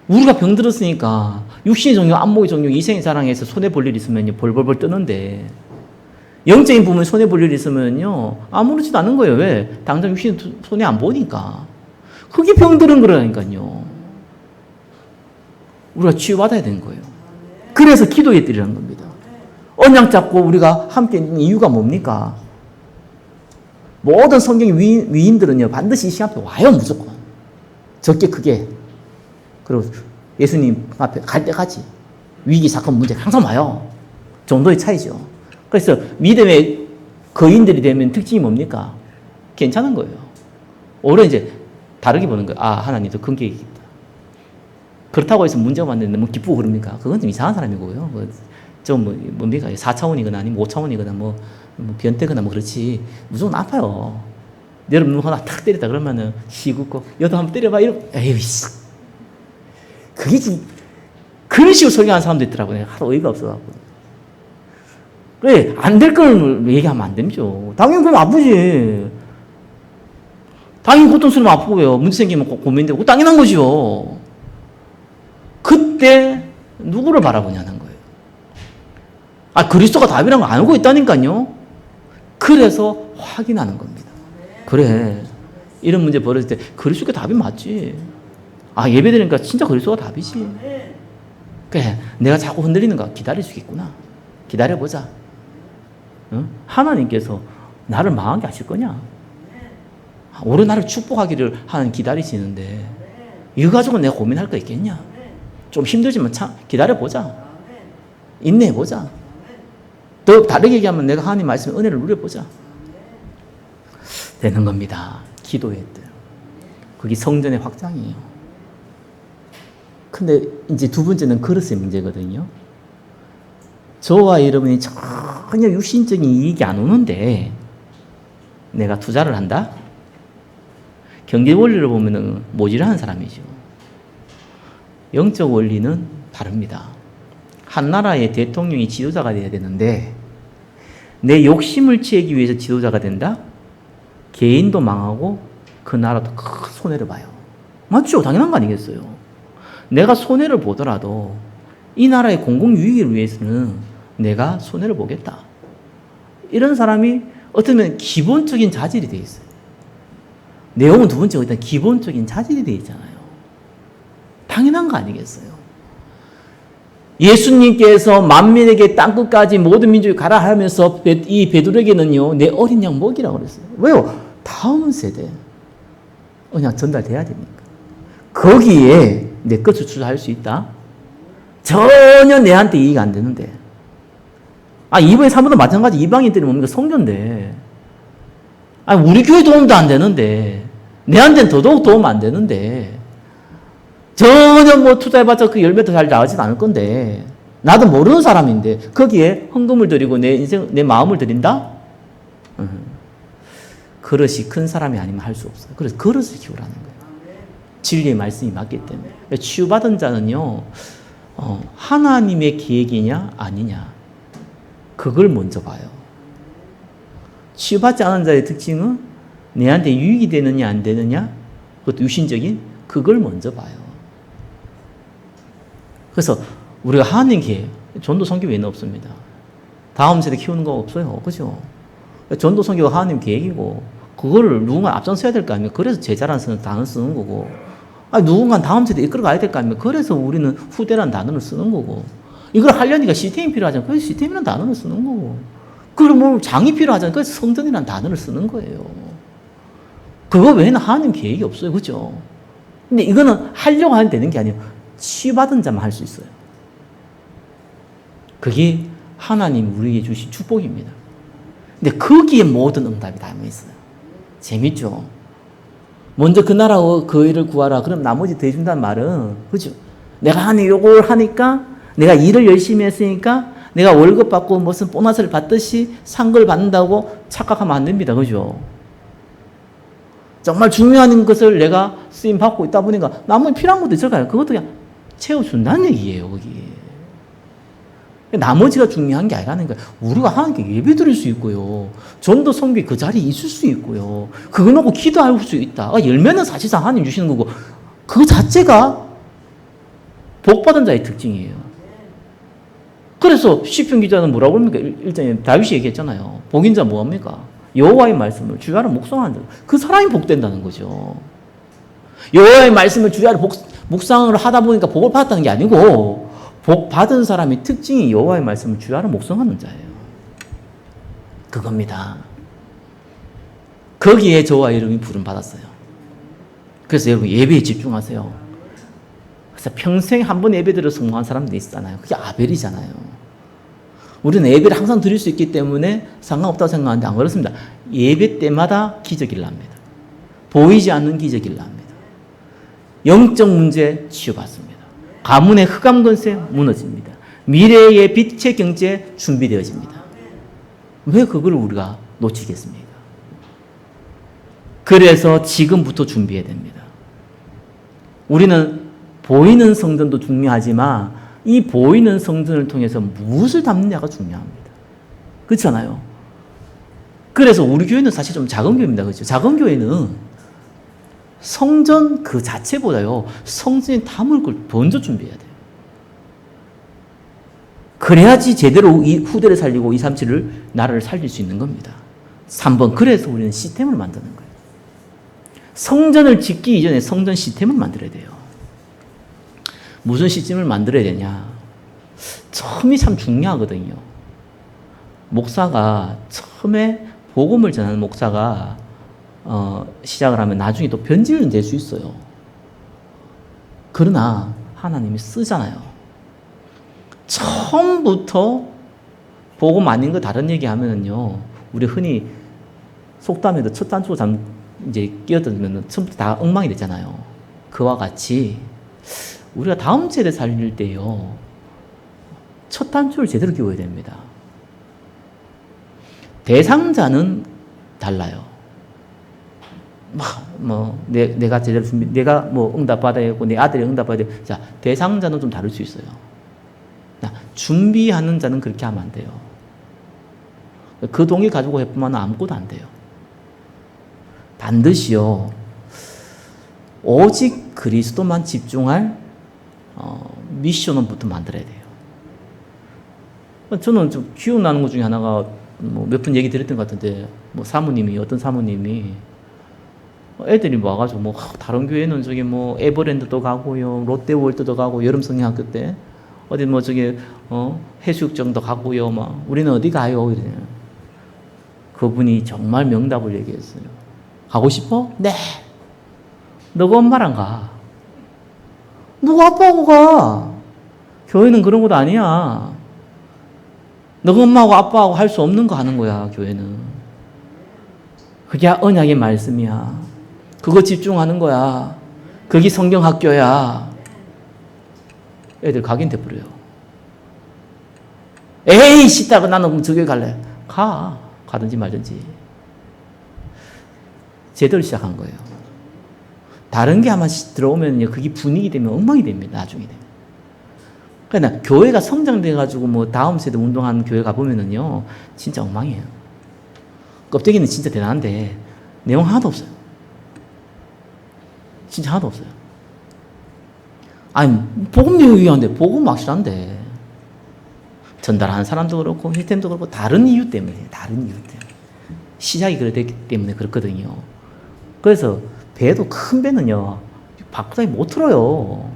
우리가 병들었으니까 육신의 정욕, 안목의 정욕, 이생의 사랑에서 손해볼 일 있으면요 벌벌벌 뜨는데 영적인 부분에 손해볼 일 있으면요 아무렇지도 않은 거예요. 왜? 당장 육신이 손해 안 보니까. 그게 병들은 거라니까요. 우리가 치유받아야 되는 거예요. 그래서 기도의 뜰이라는 겁니다. 언약 잡고 우리가 함께 있는 이유가 뭡니까? 모든 성경 위인들은요 반드시 이 시간 앞에 와요. 무조건. 적게 크게. 그리고 예수님 앞에 갈 때까지 위기, 사건, 문제 항상 와요. 정도의 차이죠. 그래서 믿음의 거인들이 되면 특징이 뭡니까? 괜찮은 거예요. 오히려 이제 다르게 보는 거예요. 아, 하나님도 큰 계획이 있다. 그렇다고 해서 문제가 왔는데 뭐 기쁘고 그럽니까? 그건 좀 이상한 사람이고요. 뭡니까? 4차원이거나 아니면 5차원이거나 뭐 변태거나 뭐 그렇지. 무조건 아파요. 여러분 누구 하나 탁 때렸다 그러면은 시긋고 여도 한번 때려봐 에이 씨. 그게 그런 식으로 설교하는 사람도 있더라고요. 내가 하도 어이가 없어갖고. 왜? 안 될 걸 얘기하면 안 되죠. 당연히 그럼 아프지. 당연히 고통스러우면 아프고요. 문제 생기면 고민되고 당연한 거죠. 그때 누구를 바라보냐는 거예요. 아, 그리스도가 답이라는 걸 알고 있다니까요. 그래서 확인하는 겁니다. 그래. 이런 문제 벌어질 때 그리스도가 답이 맞지. 아, 예배드리니까 진짜 그리스도가 답이지. 그래. 내가 자꾸 흔들리는 거 기다릴 수 있구나. 기다려보자. 응? 하나님께서 나를 망하게 하실 거냐? 오래 나를 축복하기를 하는 기다리시는데 이거 가지고 내가 고민할 거 있겠냐? 좀 힘들지만 참 기다려보자. 인내해보자. 더 다르게 얘기하면 내가 하나님 말씀에 은혜를 누려보자. 되는 겁니다. 기도의 뜻. 그게 성전의 확장이에요. 근데 이제 두 번째는 그릇의 문제거든요. 저와 여러분이 전혀 육신적인 이익이 안 오는데 내가 투자를 한다? 경제 원리를 보면 모질하는 사람이죠. 영적 원리는 다릅니다. 한 나라의 대통령이 지도자가 돼야 되는데 내 욕심을 채우기 위해서 지도자가 된다? 개인도 망하고 그 나라도 큰 손해를 봐요. 맞죠? 당연한 거 아니겠어요? 내가 손해를 보더라도 이 나라의 공공유익을 위해서는 내가 손해를 보겠다. 이런 사람이 어쩌면 기본적인 자질이 되어 있어요. 내용은 두 번째고 일단 기본적인 자질이 되어 있잖아요. 당연한 거 아니겠어요? 예수님께서 만민에게 땅끝까지 모든 민족이 가라 하면서 이 베드로에게는요 내 어린 양 먹이라고 그랬어요. 왜요? 다음 세대 언약 전달돼야 되니까. 거기에 내 것을 투자할 수 있다? 전혀 내한테 이익이 안 되는데. 아, 이번에 사모도 마찬가지. 이방인들이 뭡니까? 성전인데. 아, 우리 교회 도움도 안 되는데. 내한테는 더더욱 도움 안 되는데. 전혀 뭐 투자해봤자 그 열매도 잘 나오진 않을 건데. 나도 모르는 사람인데. 거기에 헌금을 드리고 내 인생, 내 마음을 드린다? 그릇이 큰 사람이 아니면 할 수 없어요. 그래서 그릇을 키우라는 거예요. 진리의 말씀이 맞기 때문에. 치유받은 자는요, 하나님의 계획이냐, 아니냐. 그걸 먼저 봐요. 치유받지 않은 자의 특징은 내한테 유익이 되느냐, 안 되느냐, 그것도 유신적인, 그걸 먼저 봐요. 그래서 우리가 하나님 계획, 전도 선교 외에는 없습니다. 다음 세대 키우는 거 없어요. 그죠? 전도 선교가 하나님 계획이고, 그거를 누군가 앞장서야 될 거 아닙니까? 그래서 제자라는 단어를 쓰는 거고, 누군가 다음 세대 이끌어 가야 될 거 아닙니까? 그래서 우리는 후대라는 단어를 쓰는 거고, 이걸 하려니까 시스템이 필요하잖아요. 그래서 시스템이라는 단어를 쓰는 거고. 그리고 뭐 장이 필요하잖아요. 그래서 성전이라는 단어를 쓰는 거예요. 그거 외에는 하나님 계획이 없어요. 그죠? 근데 이거는 하려고 하면 되는 게 아니에요. 치유받은 자만 할 수 있어요. 그게 하나님 우리에게 주신 축복입니다. 근데 거기에 모든 응답이 담겨 있어요. 재밌죠? 먼저 그 나라와 그 일을 구하라. 그럼 나머지 더 해준다는 말은, 그죠? 내가 하는 요걸 하니까, 내가 일을 열심히 했으니까, 내가 월급 받고 무슨 보너스를 받듯이 산 걸 받는다고 착각하면 안 됩니다. 그죠? 정말 중요한 것을 내가 쓰임 받고 있다 보니까 나머지 필요한 것도 있을까요? 그것도 그냥 채워준다는 얘기예요, 거기. 나머지가 중요한 게 아니라는 거예요. 우리가 하나님께 예배 드릴 수 있고요. 전도 섬기 그 자리에 있을 수 있고요. 그거 놓고 기도할 수 있다. 열매는 사실상 하나님 주시는 거고, 그 자체가 복받은 자의 특징이에요. 그래서 시편 기자는 뭐라고 합니까? 일장에 다윗이 얘기했잖아요. 복인 자 뭐합니까? 여호와의 말씀을 주야로 묵상하는 자. 그 사람이 복된다는 거죠. 여호와의 말씀을 주야로 묵상을 하다 보니까 복을 받았다는 게 아니고, 복 받은 사람의 특징이 여호와의 말씀을 주야로 묵상하는 자예요. 그겁니다. 거기에 저와 이름이 부름 받았어요. 그래서 여러분 예배에 집중하세요. 그래서 평생 한 번 예배 드려 성공한 사람들이 있잖아요. 그게 아벨이잖아요. 우리는 예배를 항상 드릴 수 있기 때문에 상관없다고 생각하는데 안 그렇습니다. 예배 때마다 기적이 일어납니다. 보이지 않는 기적이 일어납니다. 영적 문제 치유받습니다. 가문의 흑암 권세 무너집니다. 미래의 빛의 경제 준비되어집니다. 왜 그걸 우리가 놓치겠습니까? 그래서 지금부터 준비해야 됩니다. 우리는 보이는 성전도 중요하지만 이 보이는 성전을 통해서 무엇을 담느냐가 중요합니다. 그렇잖아요. 그래서 우리 교회는 사실 좀 작은 교회입니다. 그렇죠? 작은 교회는 성전 그 자체보다요, 성전에 담을 걸 먼저 준비해야 돼요. 그래야지 제대로 이 후대를 살리고 237을 나라를 살릴 수 있는 겁니다. 3번, 그래서 우리는 시스템을 만드는 거예요. 성전을 짓기 이전에 성전 시스템을 만들어야 돼요. 무슨 시스템을 만들어야 되냐? 처음이 참 중요하거든요. 목사가 처음에 복음을 전하는 목사가 시작을 하면 나중에 또 변질은 될 수 있어요. 그러나 하나님이 쓰잖아요. 처음부터 복음 아닌 거 다른 얘기 하면은요, 우리 흔히 속담에도 첫 단추 이제 끼어들면 처음부터 다 엉망이 되잖아요. 그와 같이 우리가 다음 세대 살릴 때요, 첫 단추를 제대로 끼워야 됩니다. 대상자는 달라요. 내가 제대로 내가 뭐 응답 받아야 되고, 내 아들이 응답 받아야 돼. 자, 대상자는 좀 다를 수 있어요. 준비하는 자는 그렇게 하면 안 돼요. 그 동의 가지고 해보면 아무것도 안 돼요. 반드시요, 오직 그리스도만 집중할 미션부터 만들어야 돼요. 저는 좀 기억나는 것 중에 하나가, 몇 번 얘기 드렸던 것 같은데, 어떤 사모님이 애들이 와가지고 다른 교회는 저기 에버랜드도 가고요, 롯데월드도 가고, 여름 성경학교 때 어디 해수욕장도 가고요, 우리는 어디 가요? 이래요. 그분이 정말 명답을 얘기했어요. 가고 싶어? 네. 너가 엄마랑 가. 누가 아빠하고 가? 교회는 그런 곳 아니야. 너가 엄마하고 아빠하고 할 수 없는 거 하는 거야, 교회는. 그게 언약의 말씀이야. 그거 집중하는 거야. 그게 성경학교야. 애들 가긴 돼버려요. 에이, 싫다고 나는 저 교회 갈래. 가든지 말든지. 제대로 시작한 거예요. 다른 게 아마 들어오면요, 그게 분위기 되면 엉망이 됩니다, 나중에. 그러니까 교회가 성장돼가지고 다음 세대 운동하는 교회 가보면은요, 진짜 엉망이에요. 껍데기는 진짜 대단한데, 내용 하나도 없어요. 진짜 하나도 없어요. 아니, 복음 내용이 한데, 복음 확실한데, 전달하는 사람도 그렇고, 시스템도 그렇고, 다른 이유 때문에. 시작이 그랬기 때문에 그렇거든요. 그래서, 배도 큰 배는요, 바꾸다니 못 틀어요.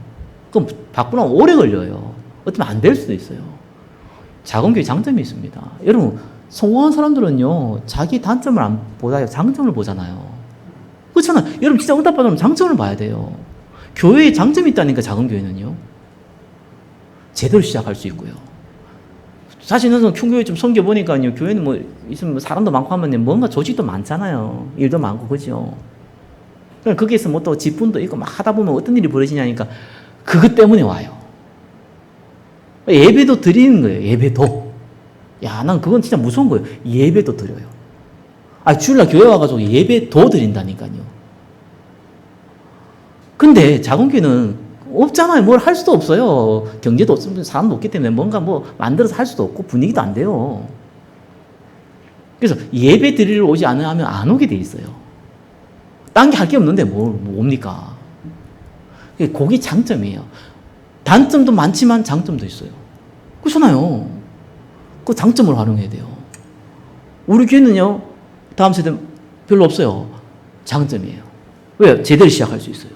그럼 바꾸려면 오래 걸려요. 어쩌면 안 될 수도 있어요. 작은 교회 장점이 있습니다. 여러분, 성공한 사람들은요, 자기 단점을 안 보다요, 장점을 보잖아요. 그렇잖아요. 여러분, 진짜 응답받으면 장점을 봐야 돼요. 교회에 장점이 있다니까, 작은 교회는요. 제대로 시작할 수 있고요. 사실은 큰 교회 좀 섬겨보니까요, 교회는 뭐, 있으면 사람도 많고 하면 뭔가 조직도 많잖아요. 일도 많고, 그죠? 그러니까 거기에서 뭐 또 직분도 있고 막 하다 보면 어떤 일이 벌어지냐니까, 그것 때문에 와요. 예배도 드리는 거예요, 예배도. 야, 난 그건 진짜 무서운 거예요. 예배도 드려요. 주일날 교회 와가지고 예배도 드린다니까요. 근데 작은 교회는 없잖아요. 뭘 할 수도 없어요. 경제도 없으면 사람도 없기 때문에 뭔가 뭐 만들어서 할 수도 없고 분위기도 안 돼요. 그래서 예배 드리러 오지 않으면 안 오게 돼 있어요. 딴 게 할 게 없는데 뭡니까? 그게 장점이에요. 단점도 많지만 장점도 있어요. 그렇잖아요. 그 장점을 활용해야 돼요. 우리 교회는요, 다음 세대 별로 없어요. 장점이에요. 왜요? 제대로 시작할 수 있어요.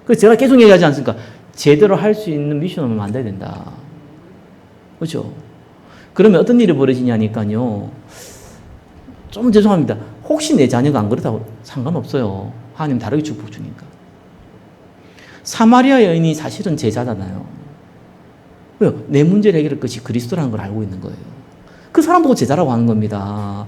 그래서 제가 계속 얘기하지 않습니까? 제대로 할 수 있는 미션을 만들어야 된다. 그렇죠? 그러면 어떤 일이 벌어지냐니까요. 좀 죄송합니다. 혹시 내 자녀가 안 그렇다고 상관없어요. 하나님 다르게 축복 주니까. 사마리아 여인이 사실은 제자잖아요. 왜요? 내 문제를 해결할 것이 그리스도라는 걸 알고 있는 거예요. 그 사람 보고 제자라고 하는 겁니다.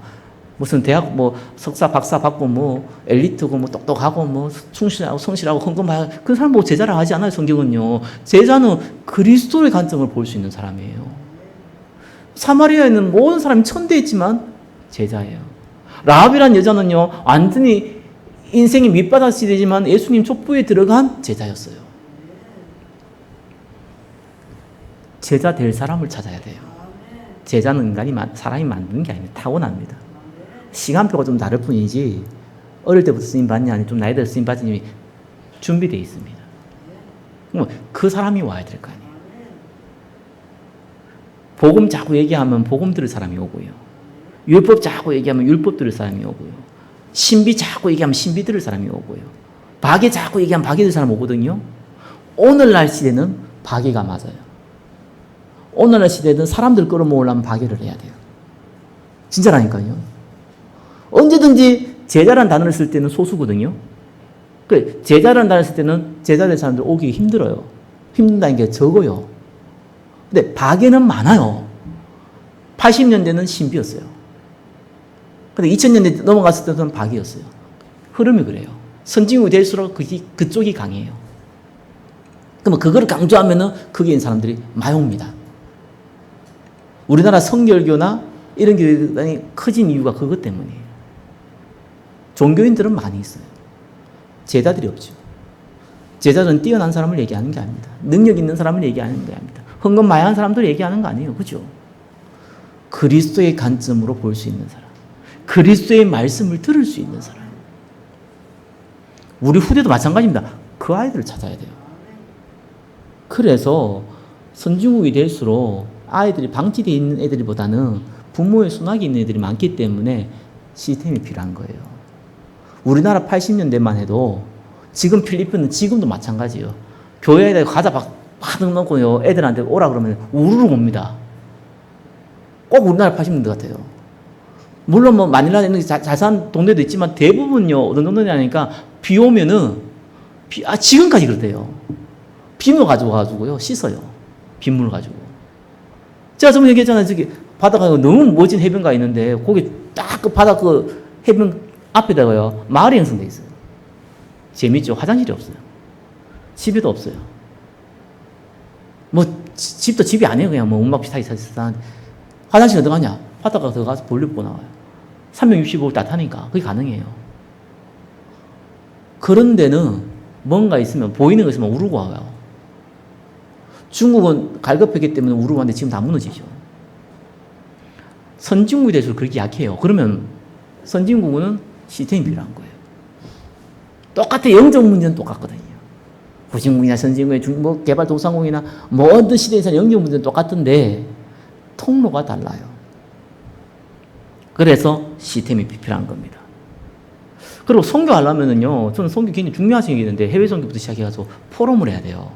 무슨 대학 뭐 석사 박사 받고 뭐 엘리트고 뭐 똑똑하고 뭐 충실하고 성실하고 헌금하고 그 사람 보고 제자라고 하지 않아요. 성경은요. 제자는 그리스도의 관점을 볼 수 있는 사람이에요. 사마리아에는 모든 사람이 천대했지만 제자예요. 라합이란 여자는요, 완전히 인생이 밑바닥이 되지만 예수님 족보에 들어간 제자였어요. 제자 될 사람을 찾아야 돼요. 제자는 사람이 만드는 게 아닙니다. 타고납니다. 시간표가 좀 다를 뿐이지, 어릴 때부터 쓰임 받냐, 아니 좀 나이 들어 쓰임 받으니 준비되어 있습니다. 그럼 그 사람이 와야 될 거 아니에요. 복음 자꾸 얘기하면 복음 들을 사람이 오고요. 율법 자꾸 얘기하면 율법 들을 사람이 오고요. 신비 자꾸 얘기하면 신비 들을 사람이 오고요. 박애 자꾸 얘기하면 박애 들을 사람이 오거든요. 오늘날 시대는 박애가 맞아요. 오늘날 시대는 사람들 끌어모으려면 박애를 해야 돼요. 진짜라니까요. 언제든지 제자라는 단어를 쓸 때는 소수거든요. 제자라는 단어를 쓸 때는 제자 될 사람들 오기 힘들어요. 힘든다는 게 적어요. 근데 박애는 많아요. 80년대는 신비였어요. 근데 2000년대 넘어갔을 때는 박이었어요. 흐름이 그래요. 선진국이 될수록 그쪽이 강해요. 그러면 그걸 강조하면은 거기에 있는 사람들이 많이 옵니다. 우리나라 성결교나 이런 교회들이 커진 이유가 그것 때문이에요. 종교인들은 많이 있어요. 제자들이 없죠. 제자들은 뛰어난 사람을 얘기하는 게 아닙니다. 능력 있는 사람을 얘기하는 게 아닙니다. 헌금 많이 하는 사람들 얘기하는 거 아니에요. 그죠? 그리스도의 관점으로 볼 수 있는 사람. 그리스도의 말씀을 들을 수 있는 사람. 우리 후대도 마찬가지입니다. 그 아이들을 찾아야 돼요. 그래서 선진국이 될수록 아이들이 방치되어 있는 애들보다는 부모의 손아귀 있는 애들이 많기 때문에 시스템이 필요한 거예요. 우리나라 80년대만 해도 지금 필리핀은 지금도 마찬가지예요. 교회에다 과자 가득 넣고요. 애들한테 오라 그러면 우르르 옵니다. 꼭 우리나라 80년대 같아요. 물론 뭐 마닐라 있는 잘 사는 동네도 있지만 대부분요 어떤 정도냐니까 비 오면은 지금까지 그렇대요. 빗물 가지고요 씻어요. 빗물 가지고. 제가 저번에 얘기했잖아요. 저기 바다가 너무 멋진 해변가 있는데 거기 딱 그 바다 그 해변 앞에다가요 마을이 형성돼 있어요. 재밌죠. 화장실이 없어요. 집에도 없어요. 뭐 집도 집이 아니에요. 그냥 뭐 음악 비슷하게 사실상 화장실 어디 가냐? 바다가 들어가서 볼일 보고 나와요. 365일 따뜻하니까 그게 가능해요. 그런 데는 뭔가 있으면 보이는 거 있으면 우르고 와요. 중국은 갈급했기 때문에 우르고 왔는데 지금 다 무너지죠. 선진국에 대해서 그렇게 약해요. 그러면 선진국은 시스템이 필요한 거예요. 똑같아. 영적 문제는 똑같거든요. 후진국이나 선진국이나 뭐 개발도상국이나 뭐 어떤 시대에서 영적 문제는 똑같은데 통로가 달라요. 그래서 시스템이 필요한 겁니다. 그리고 선교하려면은요, 저는 선교 굉장히 중요한 생각이 있는데 해외 선교부터 시작해가지고 포럼을 해야 돼요.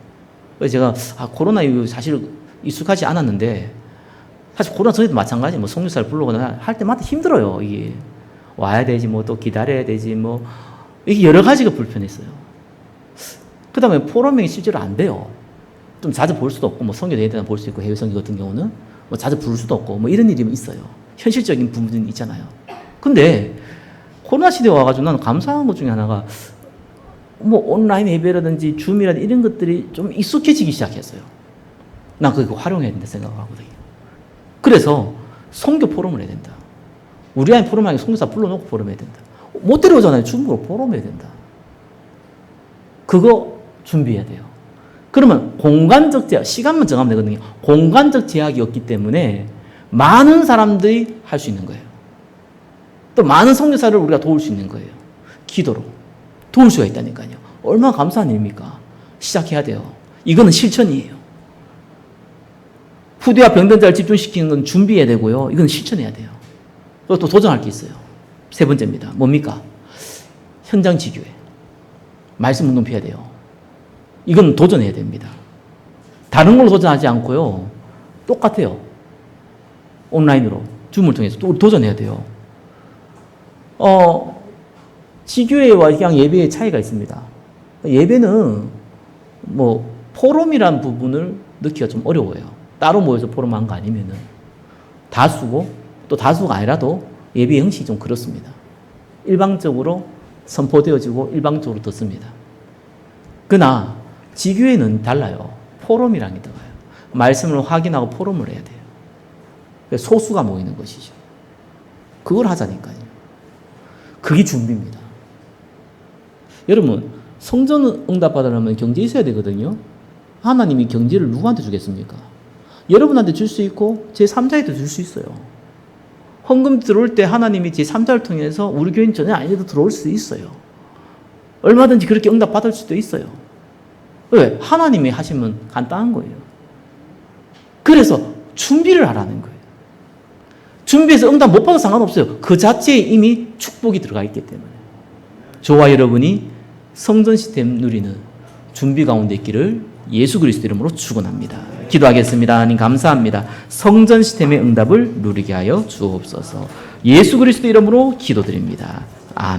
그래서 제가 코로나 이후 사실 익숙하지 않았는데 사실 코로나 전에도 마찬가지 뭐 성교사를 부르거나 할 때마다 힘들어요. 이게 와야 되지 뭐 또 기다려야 되지 뭐 이게 여러 가지가 불편했어요. 그 다음에 포럼이 실제로 안 돼요. 좀 자주 볼 수도 없고 뭐 성교 대회 때나 볼 수 있고 해외 성교 같은 경우는 뭐 자주 부를 수도 없고 뭐 이런 일이 있어요. 현실적인 부분이 있잖아요. 근데 코로나 시대에 와가지고 나는 감사한 것 중에 하나가 뭐 온라인 예배라든지 줌이라든지 이런 것들이 좀 익숙해지기 시작했어요. 난 그거 활용해야 된다 생각하거든요. 그래서 성교 포럼을 해야 된다. 우리 안에 포럼하게 성교사 불러놓고 포럼해야 된다. 못 데려오잖아요. 줌으로 포럼해야 된다. 그거 준비해야 돼요. 그러면 공간적 제약, 시간만 정하면 되거든요. 공간적 제약이 없기 때문에 많은 사람들이 할 수 있는 거예요. 또 많은 선교사를 우리가 도울 수 있는 거예요. 기도로 도울 수가 있다니까요. 얼마나 감사한 일입니까? 시작해야 돼요. 이거는 실천이에요. 후대와 병든자를 집중시키는 건 준비해야 되고요. 이건 실천해야 돼요. 또 도전할 게 있어요. 세 번째입니다. 뭡니까? 현장 지교회. 말씀 운동 피해야 돼요. 이건 도전해야 됩니다. 다른 걸로 도전하지 않고요. 똑같아요. 온라인으로 줌을 통해서 또 도전해야 돼요. 지교회와 그냥 예배의 차이가 있습니다. 예배는 뭐 포럼이란 부분을 넣기가 좀 어려워요. 따로 모여서 포럼한 거 아니면은 다수고 또 다수가 아니라도 예배 형식이 좀 그렇습니다. 일방적으로 선포되어지고 일방적으로 듣습니다. 그러나 지교회는 달라요. 포럼이라는 게 들어가요. 말씀을 확인하고 포럼을 해야 돼요. 소수가 모이는 것이죠. 그걸 하자니까요. 그게 준비입니다. 여러분, 성전 응답받으려면 경제 있어야 되거든요. 하나님이 경제를 누구한테 주겠습니까? 여러분한테 줄 수 있고 제3자에도 줄 수 있어요. 헌금 들어올 때 하나님이 제3자를 통해서 우리 교인 전혀 아니어도 들어올 수 있어요. 얼마든지 그렇게 응답받을 수도 있어요. 왜? 하나님이 하시면 간단한 거예요. 그래서 준비를 하라는 거예요. 준비해서 응답 못 받아도 상관없어요. 그 자체에 이미 축복이 들어가 있기 때문에. 저와 여러분이 성전 시스템 누리는 준비 가운데 있기를 예수 그리스도 이름으로 축원합니다. 기도하겠습니다. 하나님 감사합니다. 성전 시스템의 응답을 누리게 하여 주옵소서. 예수 그리스도 이름으로 기도드립니다.